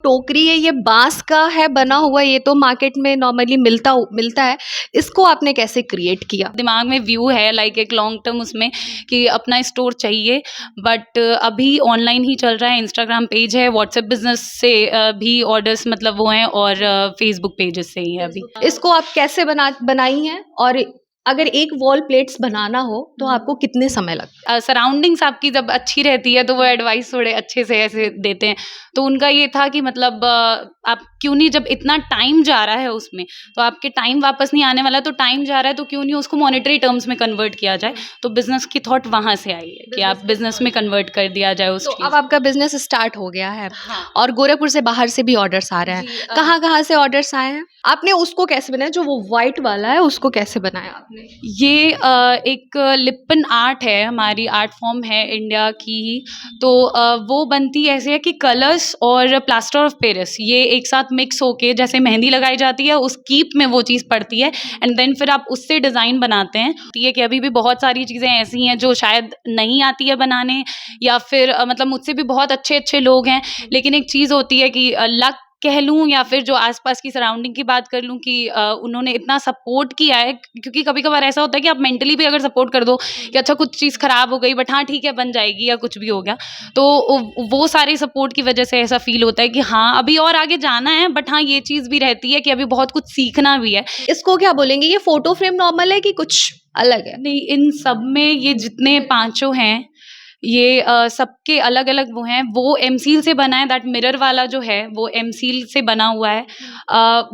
टोकरी है, ये बांस का है बना हुआ, ये तो मार्केट में नॉर्मली मिलता है। इसको आपने कैसे क्रिएट किया? दिमाग में व्यू है लाइक एक लॉन्ग टर्म उसमें कि अपना स्टोर चाहिए, बट अभी ऑनलाइन ही चल रहा है। इंस्टाग्राम पेज है, व्हाट्सएप बिजनेस से भी ऑर्डर्स मतलब वो हैं, और फेसबुक पेजेस से ही है अभी। इसको आप कैसे बनाई हैं, और अगर एक वॉल प्लेट्स बनाना हो तो आपको कितने समय लगता है? सराउंडिंग्स आपकी जब अच्छी रहती है तो वो एडवाइस थोड़े अच्छे से ऐसे देते हैं। तो उनका ये था कि मतलब आप क्यों नहीं, जब इतना टाइम जा रहा है उसमें तो आपके टाइम वापस नहीं आने वाला, तो टाइम जा रहा है तो क्यों नहीं उसको मॉनेटरी टर्म्स में कन्वर्ट किया जाए। तो बिजनेस की थॉट वहां से आई है कि आप बिजनेस में कन्वर्ट कर दिया जाए उस तो चीज। अब आपका बिजनेस स्टार्ट हो गया है। हाँ। और गोरखपुर से बाहर से भी ऑर्डर्स आ रहे हैं। जी, कहाँ कहाँ से ऑर्डर्स आए हैं? आपने उसको कैसे बनाया, जो वो व्हाइट वाला है उसको कैसे बनाया आपने? ये एक लिप्पन आर्ट है, हमारी आर्ट फॉर्म है इंडिया की ही। तो वो बनती ऐसे है कि कलर्स और प्लास्टर ऑफ पेरिस ये एक साथ मिक्स होके जैसे मेहंदी लगाई जाती है, उस कीप में वो चीज़ पड़ती है, एंड देन फिर आप उससे डिज़ाइन बनाते हैं। ये कि अभी भी बहुत सारी चीज़ें ऐसी हैं जो शायद नहीं आती है बनाने, या फिर मतलब मुझसे भी बहुत अच्छे अच्छे लोग हैं, लेकिन एक चीज़ होती है कि लक कह लूँ या फिर जो आसपास की सराउंडिंग की बात कर लूँ कि उन्होंने इतना सपोर्ट किया है। क्योंकि कभी-कभार ऐसा होता है कि आप मेंटली भी अगर सपोर्ट कर दो कि अच्छा कुछ चीज़ खराब हो गई बट हाँ ठीक है बन जाएगी, या कुछ भी हो गया, तो वो सारे सपोर्ट की वजह से ऐसा फील होता है कि हाँ अभी और आगे जाना है, बट हाँ ये चीज़ भी रहती है कि अभी बहुत कुछ सीखना भी है। इसको क्या बोलेंगे, ये फोटो फ्रेम नॉर्मल है कि कुछ अलग है? नहीं, इन सब में ये जितने पाँचों हैं, ये सबके अलग-अलग वो हैं। वो एमसील से बना है, दैट मिरर वाला जो है वो एमसील से बना हुआ है।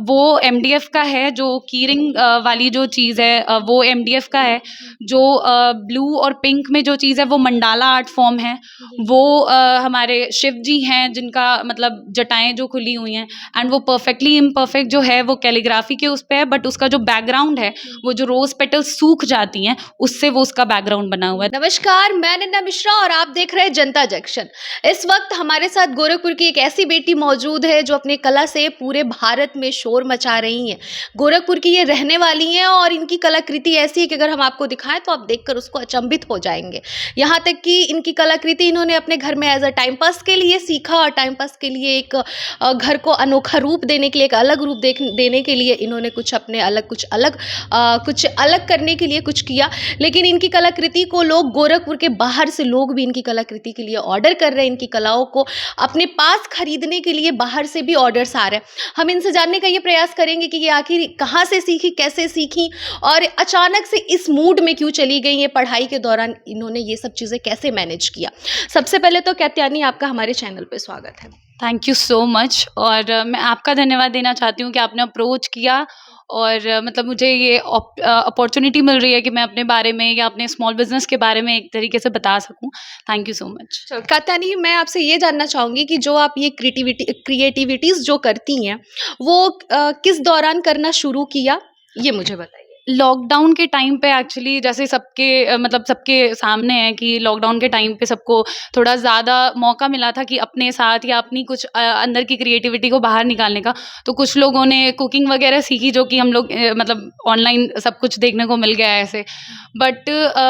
वो एमडीएफ का है, जो कीरिंग वाली जो चीज़ है वो एमडीएफ का है। जो ब्लू और पिंक में जो चीज़ है वो मंडाला आर्ट फॉर्म है। वो हमारे शिव जी हैं जिनका मतलब जटाएँ जो खुली हुई हैं, एंड वो परफेक्टली इम्परफेक्ट जो है वो कैलीग्राफी के उस पे है, बट उसका जो बैकग्राउंड है वो जो रोज़ पेटल्स सूख जाती हैं उससे वो उसका बैकग्राउंड बना हुआ है। नमस्कार, मैं नन्ना मिश्रा और आप देख रहे हैं जनता जंक्शन। इस वक्त हमारे साथ गोरखपुर की एक ऐसी बेटी मौजूद है जो अपने कला से पूरे भारत में शोर मचा रही हैं। गोरखपुर की ये रहने वाली हैं और इनकी कलाकृति ऐसी है कि अगर हम आपको दिखाएं तो आप देखकर उसको अचंभित हो जाएंगे। यहाँ तक कि इनकी कलाकृति इन्होंने अपने घर में एज अ टाइम पास के लिए सीखा, और टाइम पास के लिए एक घर को अनोखा रूप देने के लिए, एक अलग रूप देने के लिए इन्होंने कुछ अलग करने के लिए कुछ किया। लेकिन इनकी कलाकृति को लोग गोरखपुर के बाहर से लोग भी इनकी कलाकृति के लिए ऑर्डर कर रहे हैं। इनकी कलाओं को अपने पास खरीदने के लिए बाहर से भी ऑर्डर्स आ रहे हैं। हम इनसे जानने का ये प्रयास करेंगे कि ये आखिर कहाँ से सीखी, कैसे सीखी, और अचानक से इस मूड में क्यों चली गई, ये पढ़ाई के दौरान इन्होंने ये सब चीज़ें कैसे मैनेज किया। सबसे पहले तो कात्यायनी, आपका हमारे चैनल पे स्वागत है। थैंक यू सो मच, और मैं आपका धन्यवाद देना चाहती हूँ कि आपने अप्रोच किया, और मतलब मुझे ये अपॉर्चुनिटी मिल रही है कि मैं अपने बारे में या अपने स्मॉल बिजनेस के बारे में एक तरीके से बता सकूं। Thank you so much. Katyayani, मैं आपसे ये जानना चाहूँगी कि जो आप ये क्रिएटिविटीज़ जो करती हैं वो किस दौरान करना शुरू किया, ये मुझे बताइए। लॉकडाउन के टाइम पे एक्चुअली जैसे सबके मतलब सबके सामने है कि लॉकडाउन के टाइम पे सबको थोड़ा ज़्यादा मौका मिला था कि अपने साथ या अपनी कुछ अंदर की क्रिएटिविटी को बाहर निकालने का। तो कुछ लोगों ने कुकिंग वगैरह सीखी, जो कि हम लोग मतलब ऑनलाइन सब कुछ देखने को मिल गया है ऐसे। बट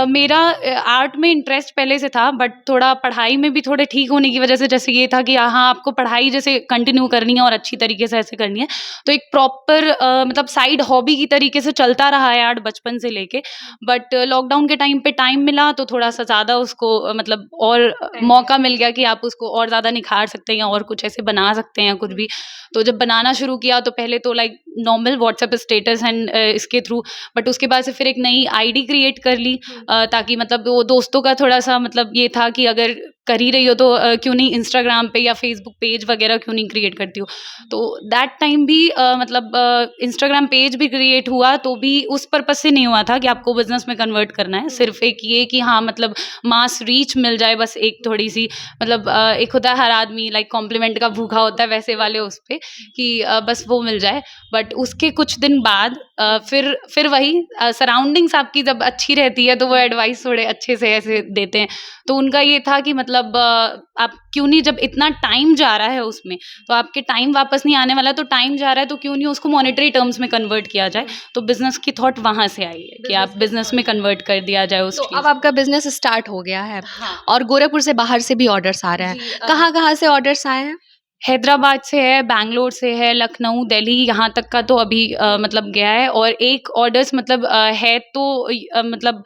मेरा आर्ट में इंटरेस्ट पहले से था, बट थोड़ा पढ़ाई में भी थोड़े ठीक होने की वजह से, जैसे ये था कि हाँ आपको पढ़ाई जैसे कंटिन्यू करनी है और अच्छी तरीके से ऐसे करनी है, तो एक प्रॉपर मतलब साइड हॉबी की तरीके से चलता रहा है आर्ट बचपन से लेके। बट लॉकडाउन के टाइम पे टाइम मिला तो थोड़ा सा ज़्यादा उसको मतलब और मौका मिल गया कि आप उसको और ज़्यादा निखार सकते हैं और कुछ ऐसे बना सकते हैं कुछ भी। तो जब बनाना शुरू किया तो पहले तो like normal WhatsApp status and इसके थ्रू, बट उसके बाद से फिर एक नई आईडी क्रिएट कर ली, ताकि मतलब वो दोस्तों का थोड़ा सा मतलब ये था कि अगर कर ही रही हो तो क्यों नहीं इंस्टाग्राम पे या फेसबुक पेज वगैरह क्यों नहीं क्रिएट करती हो। तो दैट टाइम भी मतलब इंस्टाग्राम पेज भी क्रिएट हुआ, तो भी उस पर्पज से नहीं हुआ था कि आपको बिजनेस में कन्वर्ट करना है, सिर्फ एक ये कि हाँ मतलब मास रीच मिल जाए, बस एक थोड़ी सी मतलब एक होता है हर आदमी लाइक कॉम्प्लीमेंट का भूखा होता है, वैसे वाले उस पे कि बस वो मिल जाए। बट उसके कुछ दिन बाद फिर वही सराउंडिंग्स आपकी जब अच्छी रहती है तो वो एडवाइस थोड़े अच्छे से ऐसे देते हैं। तो उनका ये था कि मतलब आप क्यों नहीं, जब इतना टाइम जा रहा है उसमें तो आपके टाइम वापस नहीं आने वाला, तो टाइम जा रहा है तो क्यों नहीं उसको मॉनेटरी टर्म्स में कन्वर्ट किया जाए। तो बिजनेस की थॉट वहां से आई है कि आप बिजनेस में कन्वर्ट कर दिया जाए उस तो चीज। अब आपका बिजनेस स्टार्ट हो गया है। हाँ। और गोरखपुर से बाहर से भी ऑर्डर्स आ रहे हैं। जी, कहाँ कहाँ से ऑर्डर्स आए हैं? हैदराबाद से है, बैंगलोर से है, लखनऊ, दिल्ली यहाँ तक का तो अभी मतलब गया है, और एक ऑर्डर्स मतलब है तो मतलब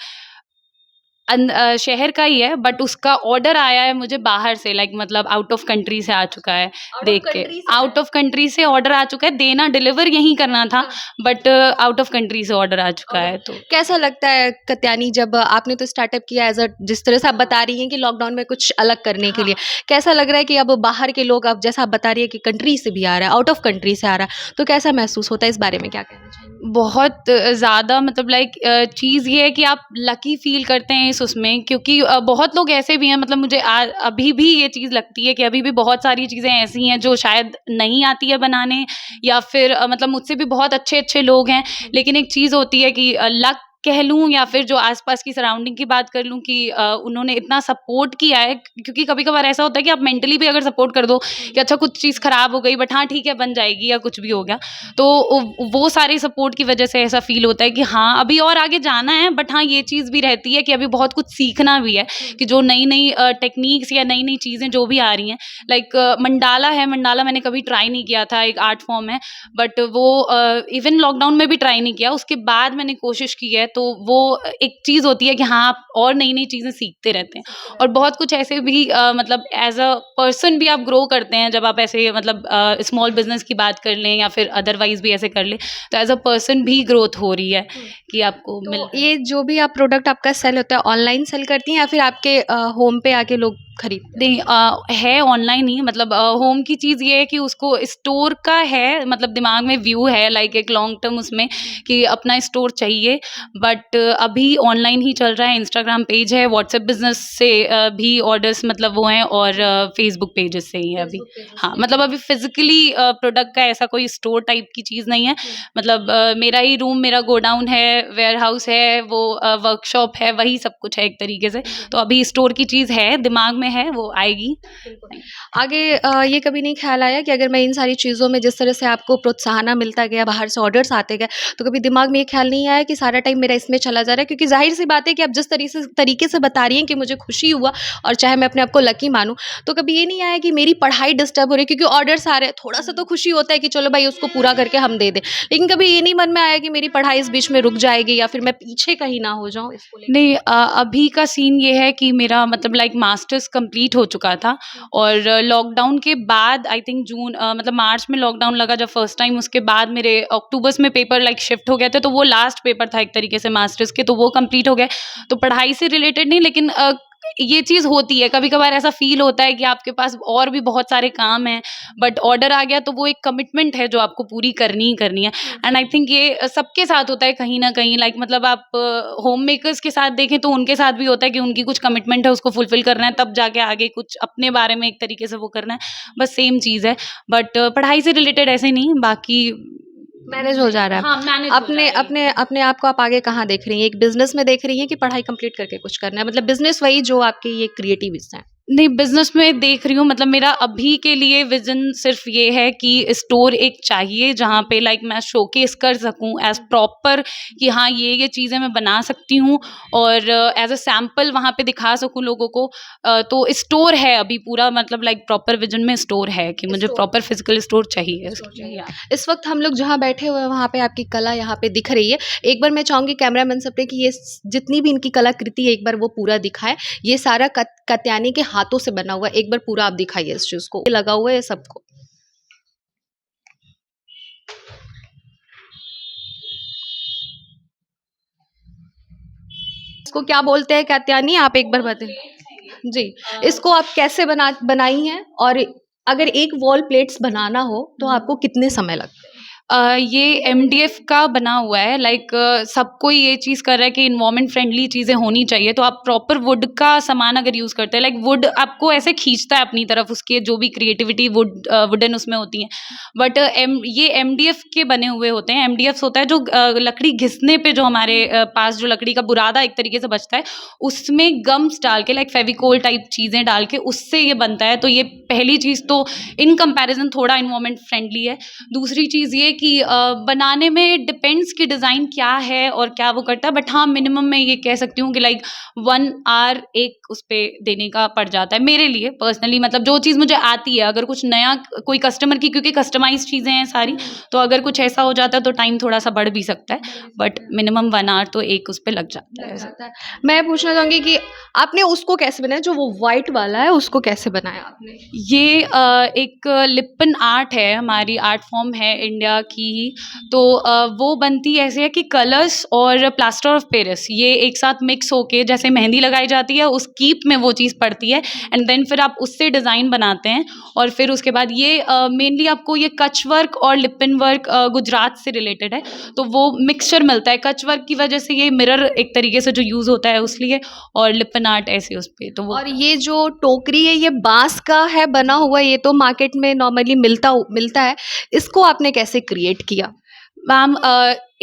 शहर का ही है, बट उसका ऑर्डर आया है मुझे बाहर से, लाइक मतलब आउट ऑफ कंट्री से आ चुका है। देख के आउट ऑफ कंट्री से ऑर्डर आ चुका है, देना डिलीवर यहीं करना था, बट आउट ऑफ कंट्री से ऑर्डर आ चुका है। तो कैसा लगता है कत्यानी, जब आपने तो स्टार्टअप किया एज अ, जिस तरह से आप बता रही हैं कि लॉकडाउन में कुछ अलग करने के लिए, कैसा लग रहा है कि अब बाहर के लोग, अब जैसा आप बता रही है कि कंट्री से भी आ रहा है, आउट ऑफ कंट्री से आ रहा है, तो कैसा महसूस होता है, इस बारे में क्या कहना चाहिए? बहुत ज़्यादा मतलब लाइक चीज़ ये है कि आप लकी फ़ील करते हैं इस उसमें, क्योंकि बहुत लोग ऐसे भी हैं, मतलब मुझे अभी भी ये चीज़ लगती है कि अभी भी बहुत सारी चीज़ें ऐसी हैं जो शायद नहीं आती है बनाने, या फिर मतलब मुझसे भी बहुत अच्छे-अच्छे लोग हैं। लेकिन एक चीज़ होती है कि लक कह लूँ, या फिर जो आस-पास की सराउंडिंग की बात कर लूँ कि उन्होंने इतना सपोर्ट किया है, क्योंकि कभी-कभार ऐसा होता है कि आप मेंटली भी अगर सपोर्ट कर दो कि अच्छा कुछ चीज़ ख़राब हो गई, बट हाँ ठीक है, बन जाएगी, या कुछ भी हो गया, तो वो सारे सपोर्ट की वजह से ऐसा फ़ील होता है कि हाँ, अभी और आगे जाना है, बट हाँ, ये चीज़ भी रहती है कि अभी बहुत कुछ सीखना भी है, कि जो नई-नई टेक्नीक्स या नई-नई चीज़ें जो भी आ रही हैं, लाइक मंडाला है, मंडाला मैंने कभी ट्राई नहीं किया था, एक आर्ट फॉर्म है, बट वो इवन लॉकडाउन में भी ट्राई नहीं किया, उसके बाद मैंने कोशिश की है, तो वो एक चीज़ होती है कि हाँ, आप और नई-नई चीज़ें सीखते रहते हैं, और बहुत कुछ ऐसे भी मतलब एज़ अ पर्सन भी आप ग्रो करते हैं, जब आप ऐसे मतलब स्मॉल बिज़नेस की बात कर लें, या फिर अदरवाइज़ भी ऐसे कर लें, तो एज़ अ पर्सन भी ग्रोथ हो रही है कि आपको मिल तो ये जो भी आप प्रोडक्ट आपका सेल होता है, ऑनलाइन सेल करती हैं या फिर आपके होम पे आके लोग खरीदते हैं? नहीं है ऑनलाइन ही, मतलब होम की चीज़ ये है कि उसको स्टोर का है, मतलब दिमाग में व्यू है, लाइक एक लॉन्ग टर्म उसमें कि अपना स्टोर चाहिए, बट अभी ऑनलाइन ही चल रहा है। इंस्टाग्राम पेज है, व्हाट्सएप बिजनेस से भी ऑर्डर्स मतलब वो हैं, और फेसबुक पेजेस से ही है अभी। हाँ, मतलब अभी फिजिकली प्रोडक्ट का ऐसा कोई स्टोर टाइप की चीज़ नहीं है, मतलब मेरा ही रूम, मेरा गोडाउन है, वेयर हाउस है, वो वर्कशॉप है, वही सब कुछ है एक तरीके से। तो अभी स्टोर की चीज़ है, दिमाग में है, वो आएगी। आगे ये कभी नहीं ख्याल आया कि अगर मैं इन सारी चीज़ों में, जिस तरह से आपको प्रोत्साहन मिलता गया, बाहर से ऑर्डर्स आते गए, तो कभी दिमाग में ये ख्याल नहीं आया कि सारा टाइम मेरा इसमें चला जा रहा है? क्योंकि ज़ाहिर-सी बात है कि आप जिस तरीके से बता रही हैं कि मुझे खुशी हुआ, और चाहे मैं अपने आप को लकी मानूँ, तो कभी ये नहीं आया कि मेरी पढ़ाई डिस्टर्ब हो रही है? क्योंकि ऑर्डर्स आ रहे हैं, थोड़ा-सा तो खुशी होता है कि चलो भाई उसको पूरा करके हम दे दें। लेकिन कभी ये नहीं मन में आया कि मेरी पढ़ाई इस बीच में रुक जाएगी, या फिर मैं पीछे कहीं ना हो जाऊँ इसको लेके? नहीं, अभी का सीन ये है कि मेरा मतलब लाइक मास्टर्स कंप्लीट हो चुका था, और लॉकडाउन के बाद आई थिंक जून मतलब मार्च में लॉकडाउन लगा जब फर्स्ट टाइम, उसके बाद मेरे अक्टूबर्स में पेपर लाइक शिफ्ट हो गए थे, तो वो लास्ट पेपर था एक तरीके से मास्टर्स के, तो वो कंप्लीट हो गए। तो पढ़ाई से रिलेटेड नहीं, लेकिन ये चीज़ होती है, कभी-कभार ऐसा फ़ील होता है कि आपके पास और भी बहुत सारे काम हैं, बट ऑर्डर आ गया तो वो एक कमिटमेंट है जो आपको पूरी करनी ही करनी है। एंड आई थिंक ये सबके साथ होता है कहीं न कहीं, लाइक मतलब आप होम मेकर्स के साथ देखें तो उनके साथ भी होता है कि उनकी कुछ कमिटमेंट है, उसको फुलफ़िल करना है, तब जाके आगे कुछ अपने बारे में एक तरीके से वो करना है, बस सेम चीज़ है। बट पढ़ाई से रिलेटेड ऐसे नहीं, बाकी मैनेज हो जा रहा है। हाँ, मैनेज हो जा अपने रहा है। अपने अपने आप को आप आगे कहाँ देख रही हैं? एक बिज़नेस में देख रही हैं कि पढ़ाई कंप्लीट करके कुछ करना है? मतलब बिज़नेस वही जो आपकी ये क्रिएटिव हिस्सा है। नहीं, बिज़नेस में देख रही हूँ, मतलब मेरा अभी के लिए विज़न सिर्फ़ ये है कि स्टोर एक चाहिए जहाँ पे लाइक मैं शोकेस कर सकूँ एज़ प्रॉपर, कि हाँ, ये चीज़ें मैं बना सकती हूँ, और एज़ अ सैंपल वहाँ पे दिखा सकूँ लोगों को। तो स्टोर है अभी पूरा, मतलब लाइक प्रॉपर विज़न में स्टोर है कि मुझे स्टोर प्रॉपर फ़िज़िकल स्टोर चाहिए। या इस वक़्त हम लोग जहाँ बैठे हुए हैं, वहाँ पे आपकी कला यहाँ पे दिख रही है। एक बार मैं चाहूँगी कैमरामैन साहब पे कि ये जितनी भी इनकी कलाकृति है, एक बार वो पूरा दिखाएँ। ये सारा कत्यानी के हाथों से बना हुआ है। एक बार पूरा आप दिखाइए इस चीज़ को। ये लगा हुआ है सबको। इसको क्या बोलते हैं कत्यानी, आप एक बार बताएँ? जी, इसको आप कैसे बनाई हैं, और अगर एक वॉल प्लेट्स बनाना हो तो आपको कितने समय लगते हैं? ये एमडीएफ का बना हुआ है, लाइक सब कोई ये चीज़ कर रहा है कि इन्वायरमेंट फ्रेंडली चीज़ें होनी चाहिए, तो आप प्रॉपर वुड का सामान अगर यूज़ करते हैं, लाइक वुड आपको ऐसे खींचता है अपनी तरफ, उसके जो भी क्रिएटिविटी वुडन उसमें होती है, बट ये एमडीएफ के बने हुए होते हैं। एमडीएफ होता है जो लकड़ी घिसने पे जो हमारे पास जो लकड़ी का बुरादा एक तरीके से बचता है, उसमें गम्स डाल के, लाइक फेविकोल टाइप चीज़ें डाल के उससे ये बनता है। तो ये पहली चीज़ तो इन कंपैरिजन थोड़ा इन्वायरमेंट फ्रेंडली है। दूसरी चीज़ ये कि बनाने में डिपेंड्स कि डिज़ाइन क्या है और क्या वो करता है, बट हाँ मिनिमम मैं ये कह सकती हूँ कि लाइक 1 आवर एक उस पे देने का पड़ जाता है मेरे लिए पर्सनली। मतलब जो चीज़ मुझे आती है, अगर कुछ नया कोई कस्टमर की, क्योंकि कस्टमाइज़ चीज़ें हैं सारी, तो अगर कुछ ऐसा हो जाता है तो टाइम थोड़ा सा बढ़ भी सकता है, बट मिनिमम 1 आवर तो एक उस पे लग जाता है। जाता है। मैं पूछना चाहूँगी कि आपने उसको कैसे बनाया, जो वो व्हाइट वाला है उसको कैसे बनाया आपने? ये एक लिप्पन आर्ट है, हमारी आर्ट फॉर्म है इंडिया की ही। तो वो बनती ऐसे है कि कलर्स और प्लास्टर ऑफ पेरिस ये एक साथ मिक्स होके जैसे मेहंदी लगाई जाती है, उस कीप में वो चीज़ पड़ती है, एंड देन फिर आप उससे डिज़ाइन बनाते हैं। और फिर उसके बाद ये मेनली आपको ये कच वर्क और लिप्पन वर्क गुजरात से रिलेटेड है, तो वो मिक्सचर मिलता है। कच वर्क की वजह से ये मिरर एक तरीके से जो यूज़ होता है उसलिए, और लिप्पन आर्ट ऐसे उस पे, तो वो। और ये जो टोकरी है ये बाँस का है बना हुआ, ये तो मार्केट में नॉर्मली मिलता है। इसको आपने कैसे क्रिएट किया? मैम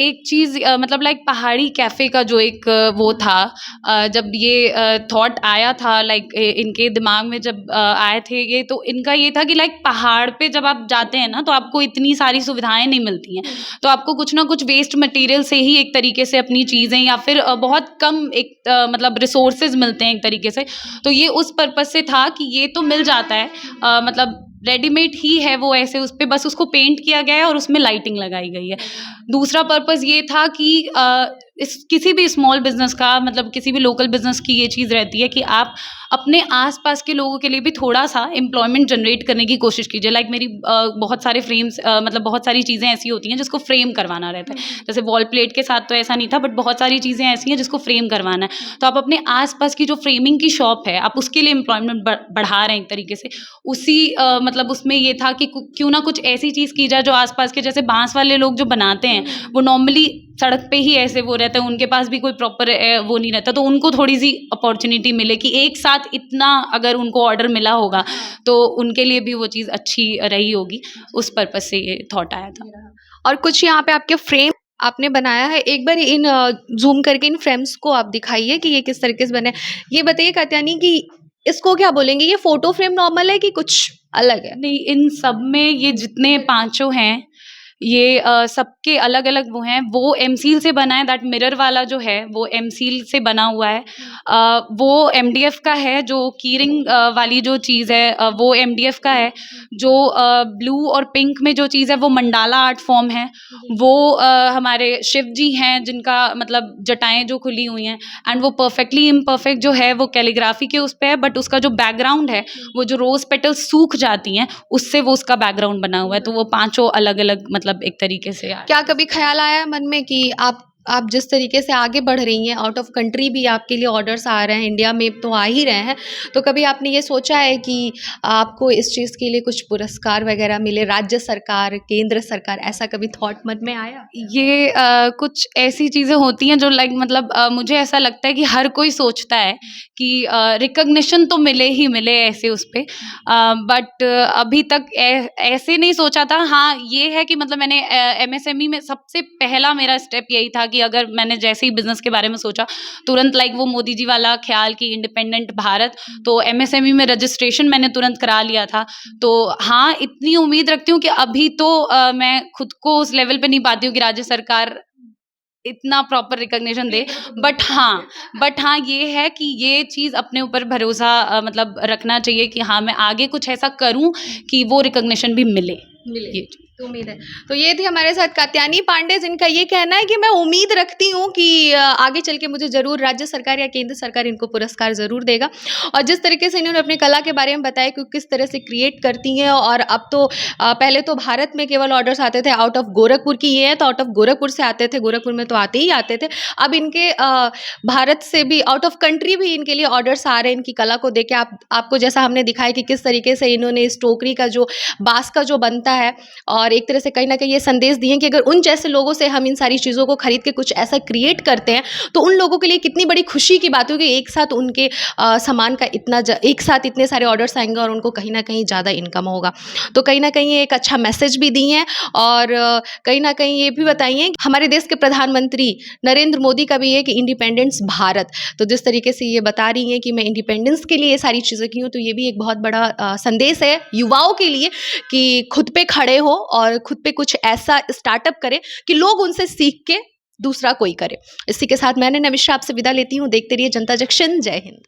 एक चीज़ मतलब लाइक पहाड़ी कैफ़े का जो एक वो था, जब ये थॉट आया था, लाइक इनके दिमाग में जब आए थे ये, तो इनका ये था कि लाइक पहाड़ पे जब आप जाते हैं ना तो आपको इतनी सारी सुविधाएं नहीं मिलती हैं, तो आपको कुछ ना कुछ वेस्ट मटेरियल से ही एक तरीके से अपनी चीज़ें, या फिर बहुत कम एक मतलब रिसोर्सेज मिलते हैं एक तरीके से, तो ये उस पर्पज़ से था कि ये तो मिल जाता है, मतलब रेडीमेड ही है वो, ऐसे उस पे बस उसको पेंट किया गया है और उसमें लाइटिंग लगाई गई है। दूसरा पर्पज़ ये था कि इस किसी भी स्मॉल बिज़नेस का, मतलब किसी भी लोकल बिज़नेस की ये चीज़ रहती है कि आप अपने आस-पास के लोगों के लिए भी थोड़ा-सा एम्प्लॉयमेंट जनरेट करने की कोशिश कीजिए। लाइक मेरी बहुत सारे फ्रेम्स, मतलब बहुत सारी चीज़ें ऐसी होती हैं जिसको फ्रेम करवाना रहता है। जैसे वॉल प्लेट के साथ तो ऐसा नहीं था, बट बहुत सारी चीज़ें ऐसी हैं जिसको फ्रेम करवाना है। तो आप अपने आस-पास की जो फ्रेमिंग की शॉप है, आप उसके लिए एम्प्लॉयमेंट बढ़ा रहे हैं एक तरीके से। उसी मतलब उसमें ये था कि क्यों ना कुछ ऐसी चीज़ की जाए जो आस-पास के, जैसे बाँस वाले लोग जो बनाते हैं, वो नॉर्मली सड़क पे ही ऐसे वो रहते हैं, उनके पास भी कोई प्रॉपर वो नहीं रहता, तो उनको थोड़ी-सी अपॉर्च्युनिटी मिले कि एक साथ इतना अगर उनको ऑर्डर मिला होगा, तो उनके लिए भी वो चीज़ अच्छी रही होगी। उस पर्पज़ से ये थॉट आया था। और कुछ यहाँ पे आपके फ्रेम आपने बनाया है, एक बार इन ज़ूम करके इन फ्रेम्स को आप दिखाइए कि ये किस तरीके से बने हैं। ये बताइए कात्यायनी कि इसको क्या बोलेंगे? ये फ़ोटो फ्रेम नॉर्मल है कि कुछ अलग है? नहीं, इन सब में ये जितने पाँचों हैं, ये सबके अलग-अलग वो हैं। वो एमसील से बना है, दैट मिरर वाला जो है वो एमसील से बना हुआ है। वो एमडीएफ का है, जो कीरिंग वाली जो चीज़ है वो एमडीएफ का है। जो ब्लू और पिंक में जो चीज़ है वो मंडाला आर्ट फॉर्म है। वो हमारे शिव जी हैं जिनका मतलब जटाएँ जो खुली हुई हैं, एंड वो परफेक्टली इम्परफेक्ट जो है वो कैलीग्राफी के उस पे है, बट उसका जो बैकग्राउंड है, वो जो रोज़ पेटल्स सूख जाती हैं, उससे वो उसका बैकग्राउंड बना हुआ है। तो वो पाँचों अलग-अलग मतलब एक तरीके से क्या कभी ख्याल आया मन में कि आप जिस तरीके से आगे बढ़ रही हैं, आउट ऑफ कंट्री भी आपके लिए ऑर्डर्स आ रहे हैं, इंडिया में तो आ ही रहे हैं, तो कभी आपने ये सोचा है कि आपको इस चीज़ के लिए कुछ पुरस्कार वगैरह मिले, राज्य सरकार, केंद्र सरकार, ऐसा कभी थॉट मन में आया? ये कुछ ऐसी चीज़ें होती हैं जो लाइक मतलब मुझे ऐसा लगता है कि हर कोई सोचता है कि रिकॉग्निशन तो मिले ही मिले ऐसे उस पे, बट अभी तक ऐसे नहीं सोचा था। हाँ, ये है कि मतलब मैंने एमएसएमई में सबसे पहला मेरा स्टेप यही था कि अगर मैंने जैसे ही बिज़नेस के बारे में सोचा, तुरंत लाइक वो मोदी जी वाला ख्याल कि इंडिपेंडेंट भारत, तो एमएसएमई में रजिस्ट्रेशन मैंने तुरंत करा लिया था। तो हाँ, इतनी उम्मीद रखती हूँ कि अभी तो मैं खुद को उस लेवल पे नहीं पाती हूँ कि राज्य सरकार इतना प्रॉपर रिकॉग्निशन दे, बट हाँ ये है कि ये चीज़ अपने ऊपर भरोसा मतलब रखना चाहिए कि हाँ मैं आगे कुछ ऐसा करूँ कि वो रिकॉग्निशन भी मिले। ये तो उम्मीद है। तो ये थी हमारे साथ कात्यायनी पांडे, जिनका ये कहना है कि मैं उम्मीद रखती हूँ कि आगे चल के मुझे ज़रूर राज्य सरकार या केंद्र सरकार इनको पुरस्कार ज़रूर देगा। और जिस तरीके से इन्होंने अपनी कला के बारे में बताया कि किस तरह से क्रिएट करती हैं, और अब तो पहले तो भारत में केवल ऑर्डर्स आते थे, आउट ऑफ गोरखपुर की ये है तो आउट ऑफ गोरखपुर से आते थे, गोरखपुर में तो आते ही आते थे। अब इनके भारत से भी, आउट ऑफ कंट्री भी इनके लिए ऑर्डर्स आ रहे हैं इनकी कला को देख के। आपको जैसा हमने दिखाया कि किस तरीके से इन्होंने इस टोकरी का जो बाँस का जो बनता है, और एक तरह से कहीं ना कहीं ये संदेश दिए कि अगर उन जैसे लोगों से हम इन सारी चीज़ों को खरीद के कुछ ऐसा क्रिएट करते हैं तो उन लोगों के लिए कितनी बड़ी खुशी की बात होगी, एक साथ उनके सामान का एक साथ इतने सारे ऑर्डर्स आएंगे और उनको कहीं ना कहीं ज़्यादा इनकम होगा। तो कहीं ना कहीं एक अच्छा मैसेज भी दी हैं, और कहीं ना कहीं ये भी बताइए हमारे देश के प्रधानमंत्री नरेंद्र मोदी का भी है कि इंडिपेंडेंस भारत, तो जिस तरीके से ये बता रही हैं कि मैं इंडिपेंडेंस के लिए ये सारी चीज़ें की हूँ, तो ये भी एक बहुत बड़ा संदेश है युवाओं के लिए कि खुद पे खड़े हो और खुद पे कुछ ऐसा स्टार्टअप करे कि लोग उनसे सीख के दूसरा कोई करे। इसी के साथ मैं नैना मिश्रा आपसे विदा लेती हूँ। देखते रहिए जनता जंक्शन। जय हिंद।